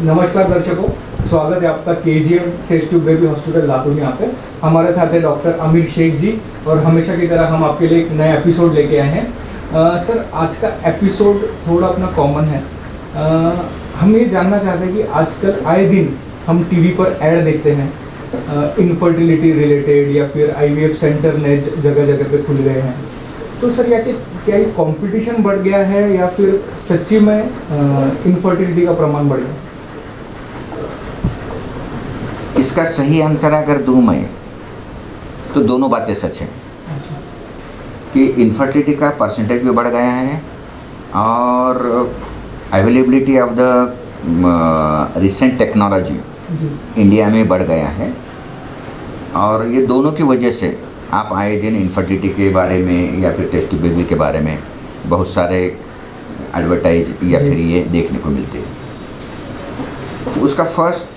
नमस्कार दर्शकों, स्वागत है आपका KGM test tube baby hospital Latur. यहाँ पे हमारे साथ है डॉक्टर आमिर शेख जी और हमेशा की तरह हम आपके लिए एक नया एपिसोड लेके आए हैं। सर, आज का एपिसोड थोड़ा अपना कॉमन है। हम ये जानना चाहते हैं कि आजकल आए दिन हम टीवी पर ऐड देखते हैं इनफर्टिलिटी रिलेटेड, या फिर आईवीएफ सेंटर नए जगह जगह पे खुल गए हैं। तो सर, क्या ये कंपटीशन बढ़ गया है या फिर सच्ची में इनफर्टिलिटी का प्रमाण बढ़ गया? इसका सही आंसर अगर दूं मैं तो दोनों बातें सच है कि इनफर्टिलिटी का परसेंटेज भी बढ़ गया है और availability of the recent technology India में बढ़ गया है। और ये दोनों की वजह से आप आए दिन इनफर्टिलिटी के बारे में या फिर टेस्ट बेबी के बारे में बहुत सारे एडवर्टाइज या फिर ये देखने को मिलते हैं। उसका फर्स्ट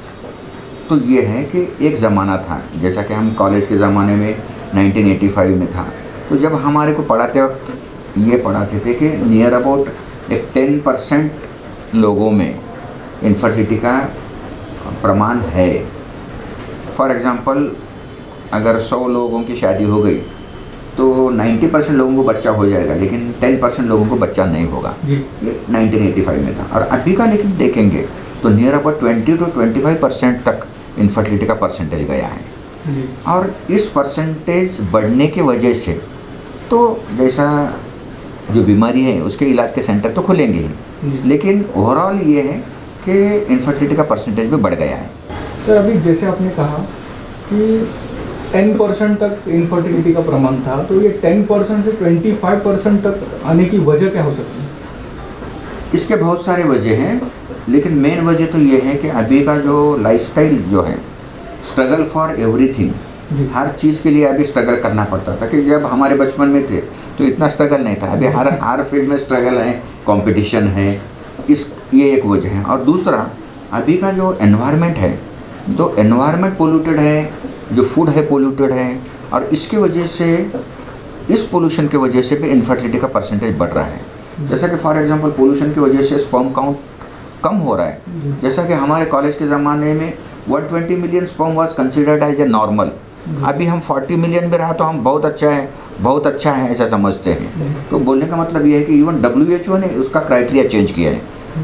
तो ये है कि एक ज़माना था, जैसा कि हम कॉलेज के ज़माने में 1985 में था, तो जब हमारे को पढ़ाते वक्त ये पढ़ाते थे कि नियर अबाउट एक 10% लोगों में इनफर्टिलिटी का प्रमाण है। फॉर एग्ज़ाम्पल, अगर 100 लोगों की शादी हो गई तो 90% लोगों को बच्चा हो जाएगा, लेकिन 10% लोगों को बच्चा नहीं होगा। ये 1985 में था। और अभी का लेकिन देखेंगे तो नियर अबाउट 20 to 25% तक इनफर्टिलिटी का परसेंटेज गया है। और इस परसेंटेज बढ़ने की वजह से तो जैसा जो बीमारी है उसके इलाज के सेंटर तो खुलेंगे ही, लेकिन ओवरऑल ये है कि इनफर्टिलिटी का परसेंटेज भी बढ़ गया है। सर, अभी जैसे आपने कहा कि 10% तक इनफर्टिलिटी का प्रमाण था, तो ये 10% से 25% तक आने की वजह क्या हो सकती है? इसके बहुत सारे वजह हैं, लेकिन मेन वजह तो ये है कि अभी का जो लाइफस्टाइल जो है, स्ट्रगल फॉर एवरीथिंग, हर चीज़ के लिए अभी स्ट्रगल करना पड़ता था। कि जब हमारे बचपन में थे तो इतना स्ट्रगल नहीं था। अभी हर फील्ड में स्ट्रगल है, कंपटीशन है। ये एक वजह है। और दूसरा, अभी का जो एनवायरनमेंट है, तो एनवायरनमेंट पोल्यूटेड है, जो फूड है पोल्यूटेड है, और इसकी वजह से, इस पोल्यूशन की वजह से भी इनफर्टिलिटी का परसेंटेज बढ़ रहा है। जैसा कि फॉर एग्जांपल पोल्यूशन की वजह से स्पर्म काउंट कम हो रहा है। जैसा कि हमारे कॉलेज के ज़माने में 120 million sperm was considered as a normal. अभी हम 40 मिलियन में रहा तो हम बहुत अच्छा है ऐसा समझते हैं। तो बोलने का मतलब ये है कि इवन WHO ने उसका क्राइटेरिया चेंज किया है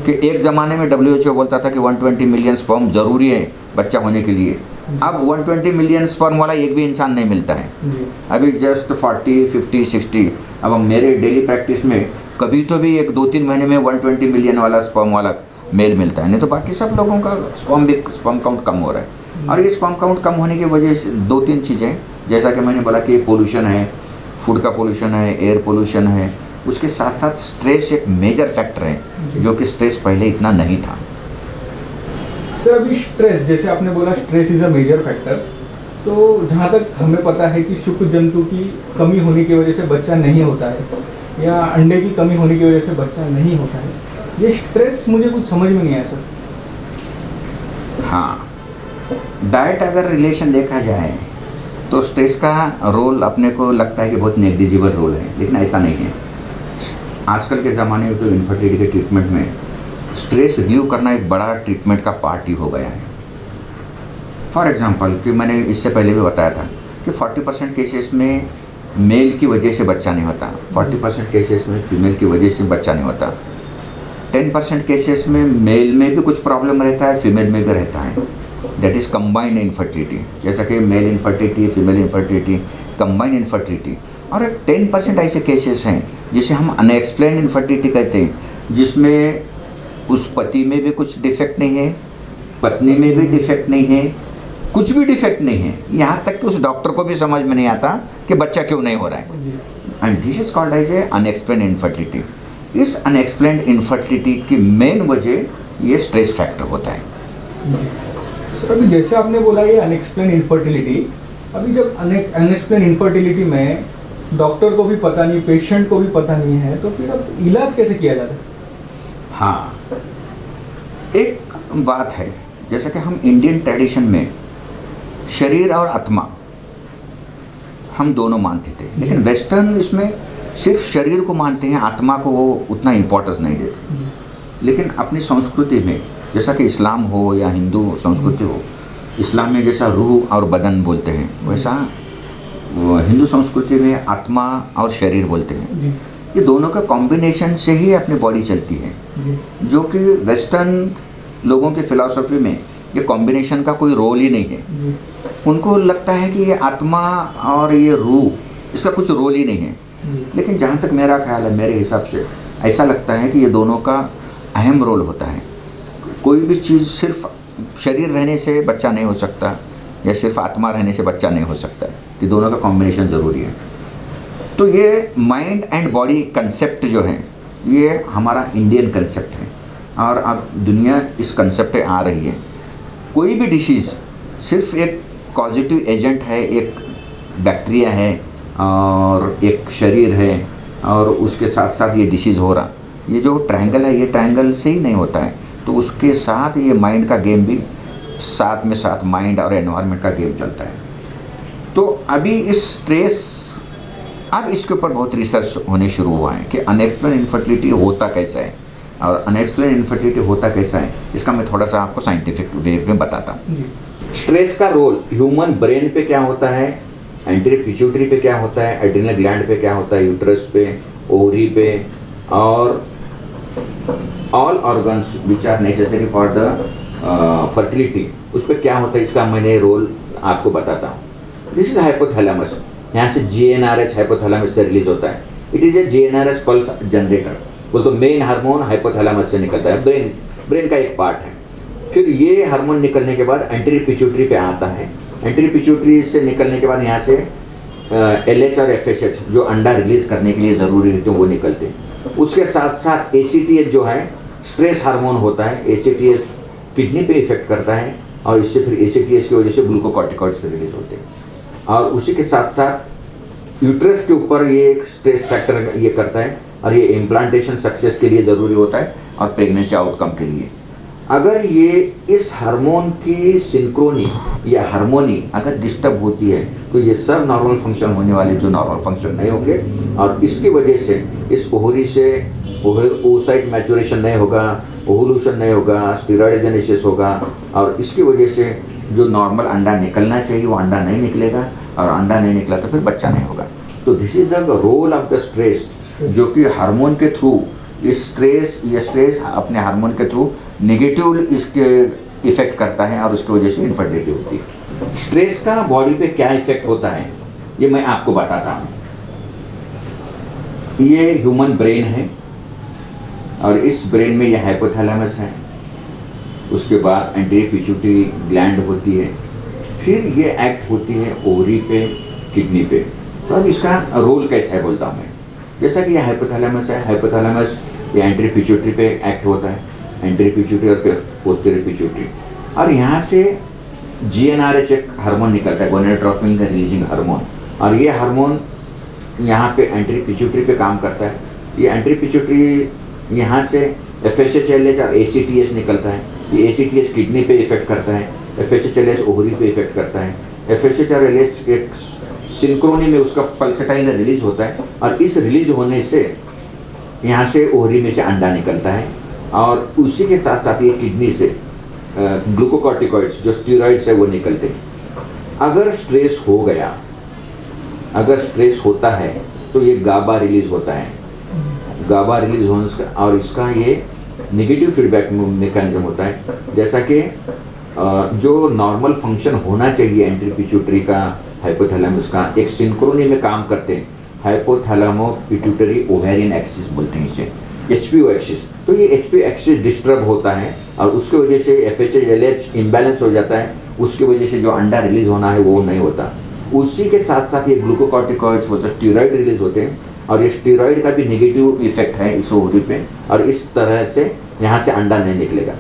कि एक ज़माने में WHO बोलता था कि 120 मिलियन स्पर्म ज़रूरी है बच्चा होने के लिए। अब 120 मिलियन स्पर्म वाला एक भी इंसान नहीं मिलता है। अभी जस्ट 40, 50, 60। अब मेरे डेली प्रैक्टिस में कभी तो भी 1-2-3 महीने में 120 मिलियन वाला स्पर्म वाला मेल मिलता है, नहीं तो बाकी सब लोगों का स्पर्म काउंट कम हो रहा है। और ये स्पर्म काउंट कम होने की वजह से 2-3 चीज़ें, जैसा कि मैंने बोला कि पोल्यूशन है, फूड का पोल्यूशन है, एयर पोल्यूशन है, उसके साथ साथ स्ट्रेस एक मेजर फैक्टर है, जो कि स्ट्रेस पहले इतना नहीं था। सर, अभी स्ट्रेस, जैसे आपने बोला stress is a major factor, तो जहाँ तक हमें पता है कि शुक्र जंतु की कमी होने की वजह से बच्चा नहीं होता है, या अंडे की कमी होने की वजह से बच्चा नहीं होता है। ये स्ट्रेस मुझे कुछ समझ में नहीं आया सर। हाँ, डाइट अगर रिलेशन देखा जाए तो स्ट्रेस का रोल अपने को लगता है कि बहुत नेग्लिजिबल रोल है, लेकिन ऐसा नहीं है। आजकल के ज़माने में तो इनफर्टिलिटी के ट्रीटमेंट में स्ट्रेस रिलीव करना एक बड़ा ट्रीटमेंट का पार्ट ही हो गया है। फॉर एग्जांपल, कि मैंने इससे पहले भी बताया था कि 40% केसेस में मेल की वजह से बच्चा नहीं होता, 40% केसेस में फीमेल की वजह से बच्चा नहीं होता, 10% केसेस में मेल में भी कुछ प्रॉब्लम रहता है, फीमेल में भी रहता है। दैट इज़ कंबाइंड इनफर्टिलिटी, जैसा कि male infertility, female infertility, combined infertility. और 10% ऐसे केसेस हैं जिसे हम अनएक्सप्लेन्ड इनफर्टिलिटी कहते हैं, जिसमें उस पति में भी कुछ डिफेक्ट नहीं है, पत्नी में भी डिफेक्ट नहीं है, कुछ भी डिफेक्ट नहीं है, यहाँ तक कि उस डॉक्टर को भी समझ में नहीं आता कि बच्चा क्यों नहीं हो रहा है। And this is called as a unexplained infertility. इस अनएक्सप्लेन्ड इनफर्टिलिटी की मेन वजह ये स्ट्रेस फैक्टर होता है। सर, अभी जैसे आपने बोला ये अनएक्सप्लेन्ड इनफर्टिलिटी, अभी जब अनएक्सप्लेन्ड इनफर्टिलिटी में डॉक्टर को भी पता नहीं, पेशेंट को भी पता नहीं है, तो फिर अब इलाज कैसे किया जाता है? हाँ, एक बात है, जैसा कि हम इंडियन ट्रेडिशन में शरीर और आत्मा हम दोनों मानते थे, लेकिन वेस्टर्न इसमें सिर्फ शरीर को मानते हैं, आत्मा को वो उतना इम्पोर्टेंस नहीं देते। लेकिन अपनी संस्कृति में जैसा कि इस्लाम हो या हिंदू संस्कृति हो, इस्लाम में जैसा रूह और बदन बोलते हैं, वैसा हिंदू संस्कृति में आत्मा और शरीर बोलते हैं। ये दोनों का कॉम्बिनेशन से ही अपनी बॉडी चलती है, जो कि वेस्टर्न लोगों की फिलॉसफी में ये कॉम्बिनेशन का कोई रोल ही नहीं है। उनको लगता है कि ये आत्मा और ये रूह, इसका कुछ रोल ही नहीं है। लेकिन जहाँ तक मेरा ख्याल है, मेरे हिसाब से ऐसा लगता है कि ये दोनों का अहम रोल होता है। कोई भी चीज़ सिर्फ शरीर रहने से बच्चा नहीं हो सकता या सिर्फ आत्मा रहने से बच्चा नहीं हो सकता, ये दोनों का कॉम्बिनेशन ज़रूरी है। तो ये माइंड एंड बॉडी कंसेप्ट जो है, ये हमारा इंडियन कंसेप्ट है और अब दुनिया इस कंसेप्ट पे आ रही है। कोई भी डिसीज़ सिर्फ एक कॉजिटिव एजेंट है, एक बैक्टीरिया है और एक शरीर है और उसके साथ साथ ये डिसीज़ हो रहा, ये जो ट्रायंगल है ये ट्रायंगल से ही नहीं होता है। तो उसके साथ ये माइंड का गेम भी साथ में साथ माइंड और एनवायरनमेंट का गेम चलता है। तो अभी इस स्ट्रेस, अब इसके ऊपर बहुत रिसर्च होने शुरू हुआ है कि अनएक्सप्लेन इनफर्टिलिटी होता कैसा है और अनएक्सप्लेन इनफर्टिलिटी होता कैसा है, इसका मैं थोड़ा सा आपको साइंटिफिक वे में बताता हूँ। स्ट्रेस का रोल ह्यूमन ब्रेन पे क्या होता है, एंटीरियर पिट्यूटरी पे क्या होता है, एड्रिनल ग्लैंड पे क्या होता है, यूट्रस पे, ओवरी पे और all organs which are necessary for the fertility, उस पर क्या होता है, इसका मैंने रोल आपको बताता हूँ। दिस इज हाइपोथैलेमस, यहाँ से GnRH हाइपोथैलेमस से रिलीज होता है। It is a GnRH pulse generator, वो तो मेन हार्मोन हाइपोथैलेमस से निकलता है, ब्रेन का एक पार्ट है। फिर ये हार्मोन निकलने के बाद एंटीरियर पिट्यूटरी पे आता है। एंटीरियर पिट्यूटरी से निकलने के बाद यहाँ से LH और FSH जो अंडा रिलीज करने के लिए ज़रूरी रहते हैं वो निकलते हैं। उसके साथ साथ ACTH जो है स्ट्रेस हार्मोन होता है, ACTH किडनी पे इफेक्ट करता है और इससे फिर ACTH की वजह से ग्लूकोकॉर्टिकॉइड्स रिलीज होते हैं। और उसी के साथ साथ यूट्रस के ऊपर ये एक स्ट्रेस फैक्टर ये करता है और ये इम्प्लांटेशन सक्सेस के लिए ज़रूरी होता है और प्रेगनेंसी आउटकम के लिए। अगर ये इस हार्मोन की सिंक्रोनी या हार्मोनी अगर डिस्टर्ब होती है तो ये सब नॉर्मल फंक्शन होने वाले जो नॉर्मल फंक्शन नहीं होंगे और इसकी वजह से इस ओवरी से ओसाइट मैचुरेशन नहीं होगा, ओवुलेशन नहीं होगा, स्टेरॉइडजेनेसिस होगा और इसकी वजह से जो नॉर्मल अंडा निकलना चाहिए वो अंडा नहीं निकलेगा और अंडा नहीं निकला तो फिर बच्चा नहीं होगा। तो this is the role of the stress, जो कि हार्मोन के थ्रू इस स्ट्रेस अपने हार्मोन के थ्रू नेगेटिव इसके इफेक्ट करता है और उसकी वजह से इनफर्टिलिटी होती है। स्ट्रेस का बॉडी पे क्या इफेक्ट होता है ये मैं आपको बताता हूँ। ये ह्यूमन ब्रेन है और इस ब्रेन में ये हाइपोथैलेमस है, उसके बाद एंटीरियर पिट्यूटरी ग्लैंड होती है, फिर ये एक्ट होती है ओवरी पे, किडनी पे। तो अब इसका रोल कैसा है बोलता हूँ मैं। जैसा कि ये हाइपोथैलेमस है, हाइपोथैलेमस ये एंटीरियर पिट्यूटरी पे एक्ट होता है, एंटीरियर पिट्यूटरी और पोस्टीरियर पिट्यूटरी, और यहाँ से GnRH एक हार्मोन निकलता है, गोनेडोट्रोपिन रिलीजिंग हार्मोन, और ये हार्मोन यहाँ पे एंटीरियर पिट्यूटरी पे काम करता है। ये एंटीरियर पिट्यूटरी यहाँ से FSH LH और ACTH निकलता है। ये ACTH किडनी पे इफेक्ट करता है, FSH LH ओवरी पे इफेक्ट करता है। FSH और LH एक सिंक्रोनी में उसका पल्सेटाइल रिलीज होता है और इस रिलीज होने से यहाँ से ओवरी में से अंडा निकलता है और उसी के साथ साथ ये किडनी से ग्लूकोकॉर्टिकॉइड्स जो स्टेरॉइड्स है वो निकलते हैं। अगर स्ट्रेस हो गया, अगर स्ट्रेस होता है तो ये गाबा रिलीज होता है। गाबा रिलीज होने से और इसका ये नेगेटिव फीडबैक मैकेनिज्म होता है, जैसा कि जो नॉर्मल फंक्शन होना चाहिए एंटीरियर पिट्यूटरी का, हाइपोथैलेमस का, एक सिंक्रोनी में काम करते हैं। हाइपोथैलेमो पिट्यूटरी ओवेरियन एक्सिस बोलते हैं इसे, HPO एक्सिस। तो ये HPO एक्सिस डिस्टर्ब होता है और उसकी वजह से FSH LH इम्बैलेंस हो जाता है, उसकी वजह से जो अंडा रिलीज होना है वो नहीं होता। उसी के साथ साथ ये ग्लूकोकॉर्टिकॉइड्स होते हैं, स्टेरॉइड रिलीज होते हैं और ये स्टेरॉइड का भी नेगेटिव इफेक्ट है इस ओवरी पे और इस तरह से यहाँ से अंडा नहीं निकलेगा।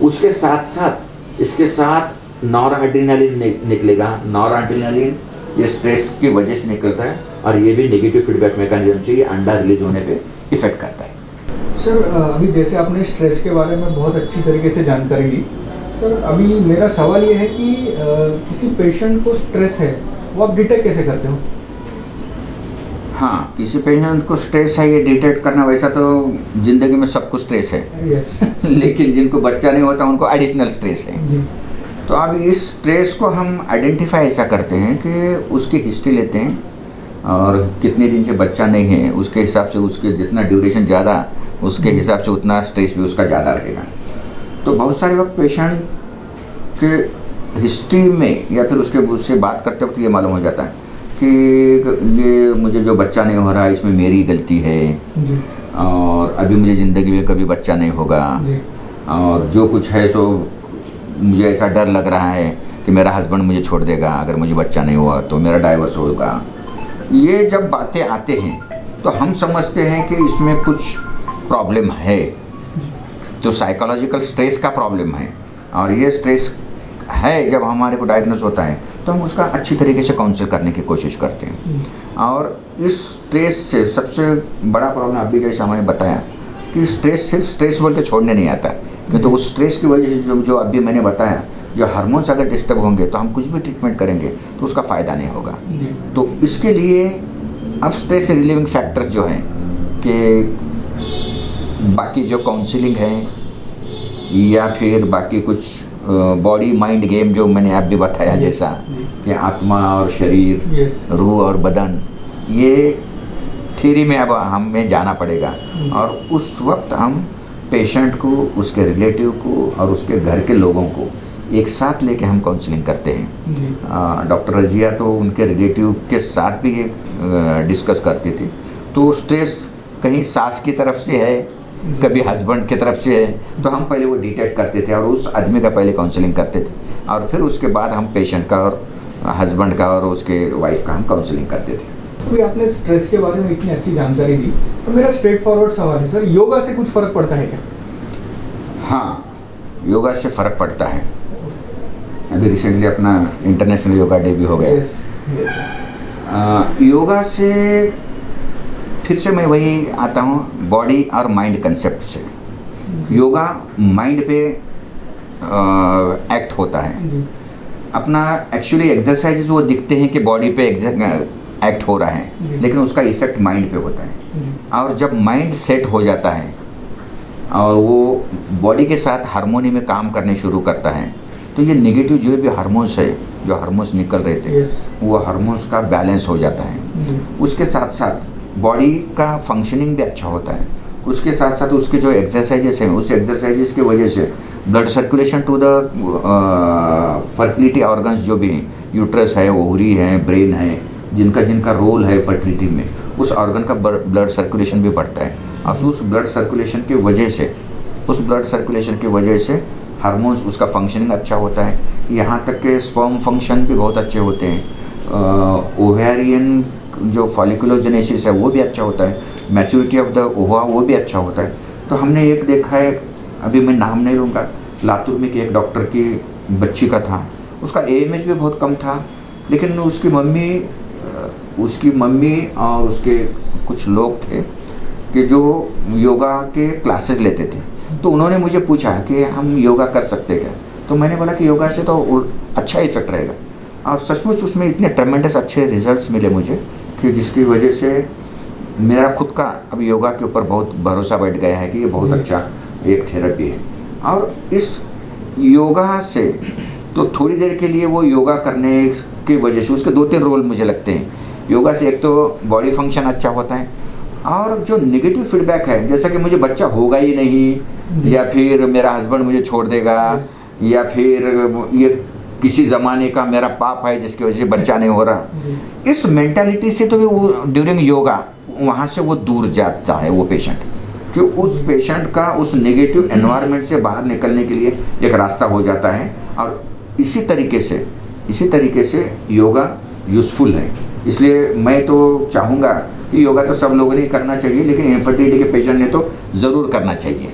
उसके साथ साथ इसके साथ नॉरएड्रेनालिन निकलेगा। नॉरएड्रेनालिन ये स्ट्रेस की वजह से निकलता है और ये भी नेगेटिव फीडबैक मैकेनिज्म से ये अंडा रिलीज होने पे इफेक्ट करता है। सर अभी जैसे आपने स्ट्रेस के बारे में बहुत अच्छी तरीके से जानकारी ली, सर अभी मेरा सवाल ये है कि किसी पेशेंट को स्ट्रेस है वो आप डिटेक्ट कैसे करते हो? हाँ, किसी पेशेंट को स्ट्रेस है ये डिटेक्ट करना, वैसा तो ज़िंदगी में सबको स्ट्रेस है। यस। लेकिन जिनको बच्चा नहीं होता उनको एडिशनल स्ट्रेस है जी। तो अब इस स्ट्रेस को हम आइडेंटिफाई ऐसा करते हैं कि उसकी हिस्ट्री लेते हैं और कितने दिन से बच्चा नहीं है उसके हिसाब से, उसके जितना ड्यूरेशन ज़्यादा उसके हिसाब से उतना स्ट्रेस भी उसका ज़्यादा रहेगा। तो बहुत सारे वक्त पेशेंट के हिस्ट्री में या फिर उससे बात करते वक्त ये मालूम हो जाता है कि ये मुझे जो बच्चा नहीं हो रहा है इसमें मेरी गलती है जी। और अभी मुझे ज़िंदगी में कभी बच्चा नहीं होगा जी। और जो कुछ है तो मुझे ऐसा डर लग रहा है कि मेरा हस्बैंड मुझे छोड़ देगा अगर मुझे बच्चा नहीं हुआ तो मेरा डाइवर्स होगा। ये जब बातें आते हैं तो हम समझते हैं कि इसमें कुछ प्रॉब्लम है, तो साइकोलॉजिकल स्ट्रेस का प्रॉब्लम है और ये स्ट्रेस है जब हमारे को डायग्नोस होता है तो हम उसका अच्छी तरीके से काउंसिल करने की कोशिश करते हैं। और इस स्ट्रेस से सबसे बड़ा प्रॉब्लम अभी जैसे हमें बताया कि स्ट्रेस सिर्फ स्ट्रेस बोल के छोड़ने नहीं आता, क्योंकि तो उस स्ट्रेस की वजह से जो अभी मैंने बताया, जो हार्मोन्स अगर डिस्टर्ब होंगे तो हम कुछ भी ट्रीटमेंट करेंगे तो उसका फ़ायदा नहीं होगा। तो इसके लिए अब स्ट्रेस रिलीविंग फैक्टर जो हैं कि बाकी जो काउंसलिंग है या फिर बाकी कुछ बॉडी माइंड गेम जो मैंने आप भी बताया जैसा कि आत्मा और शरीर, रूह और बदन, ये थ्योरी में अब हमें जाना पड़ेगा और उस वक्त हम पेशेंट को, उसके रिलेटिव को और उसके घर के लोगों को एक साथ लेके हम काउंसलिंग करते हैं। डॉक्टर रजिया तो उनके रिलेटिव के साथ भी ये डिस्कस करती थी। तो स्ट्रेस कहीं सास की तरफ से है, कभी हस्बैंड की तरफ से है, तो हम पहले वो डिटेक्ट करते थे और उस आदमी का पहले काउंसलिंग करते थे और फिर उसके बाद हम पेशेंट का और हस्बैंड का और उसके वाइफ का हम काउंसलिंग करते थे। अभी आपने स्ट्रेस के बारे में इतनी अच्छी जानकारी दी, तो मेरा स्ट्रेट फॉरवर्ड सवाल है सर, योगा से कुछ फ़र्क पड़ता है क्या? हाँ, योगा से फ़र्क पड़ता है। अभी रिसेंटली अपना इंटरनेशनल योगा डे भी हो गया। योगा से फिर से मैं वही आता हूँ बॉडी और माइंड कंसेप्ट से। योगा माइंड पे एक्ट होता है अपना, एक्चुअली एक्सरसाइजेज वो दिखते हैं कि बॉडी पे एक्ट हो रहा है लेकिन उसका इफेक्ट माइंड पे होता है। और जब माइंड सेट हो जाता है और वो बॉडी के साथ हार्मोनी में काम करने शुरू करता है तो ये नेगेटिव जो भी हार्मोन्स है, जो हार्मोन्स निकल रहे थे वो हार्मोन्स का बैलेंस हो जाता है। उसके साथ साथ बॉडी का फंक्शनिंग भी अच्छा होता है। उसके साथ साथ उसके जो एक्सरसाइजेस हैं उस एक्सरसाइजेस की वजह से blood circulation to the fertility organs जो भी हैं, यूट्रस है, ओवरी है, ब्रेन है, जिनका जिनका रोल है फर्टिलिटी में, उस ऑर्गन का ब्लड सर्कुलेशन भी बढ़ता है। और उस ब्लड सर्कुलेशन की वजह से हार्मोन्स, उसका फंक्शनिंग अच्छा होता है। यहाँ तक के स्पर्म फंक्शन भी बहुत अच्छे होते हैं। ओवेरियन जो फॉलिकुलोजेनेसिस है वो भी अच्छा होता है। मैच्योरिटी ऑफ द ओवा वो भी अच्छा होता है। तो हमने एक देखा है, अभी मैं नाम नहीं लूँगा, लातूर में कि एक डॉक्टर की बच्ची का था, उसका AMH भी बहुत कम था लेकिन उसकी मम्मी और उसके कुछ लोग थे कि जो योगा के क्लासेस लेते थे। तो उन्होंने मुझे पूछा कि हम योगा कर सकते क्या? तो मैंने बोला कि योगा से तो अच्छा इफेक्ट रहेगा और सचमुच उसमें इतने ट्रेमेंडस अच्छे रिजल्ट्स मिले मुझे कि जिसकी वजह से मेरा खुद का अब योगा के ऊपर बहुत भरोसा बैठ गया है कि ये बहुत अच्छा एक थेरेपी है। और इस योगा से तो थोड़ी देर के लिए वो योगा करने की वजह से उसके 2-3 रोल मुझे लगते हैं। योगा से एक तो बॉडी फंक्शन अच्छा होता है और जो नेगेटिव फीडबैक है, जैसा कि मुझे बच्चा होगा ही नहीं या फिर मेरा हस्बैंड मुझे छोड़ देगा या फिर ये किसी ज़माने का मेरा पाप है जिसकी वजह से बच्चा नहीं हो रहा, इस मेंटालिटी से तो वो ड्यूरिंग योगा वहाँ से वो दूर जाता है वो पेशेंट, कि उस पेशेंट का उस नेगेटिव एनवायरनमेंट से बाहर निकलने के लिए एक रास्ता हो जाता है। और इसी तरीके से योगा यूज़फुल है। इसलिए मैं तो चाहूँगा कि योगा तो सब लोगों ने करना चाहिए लेकिन इनफर्टिलिटी के पेशेंट ने तो ज़रूर करना चाहिए।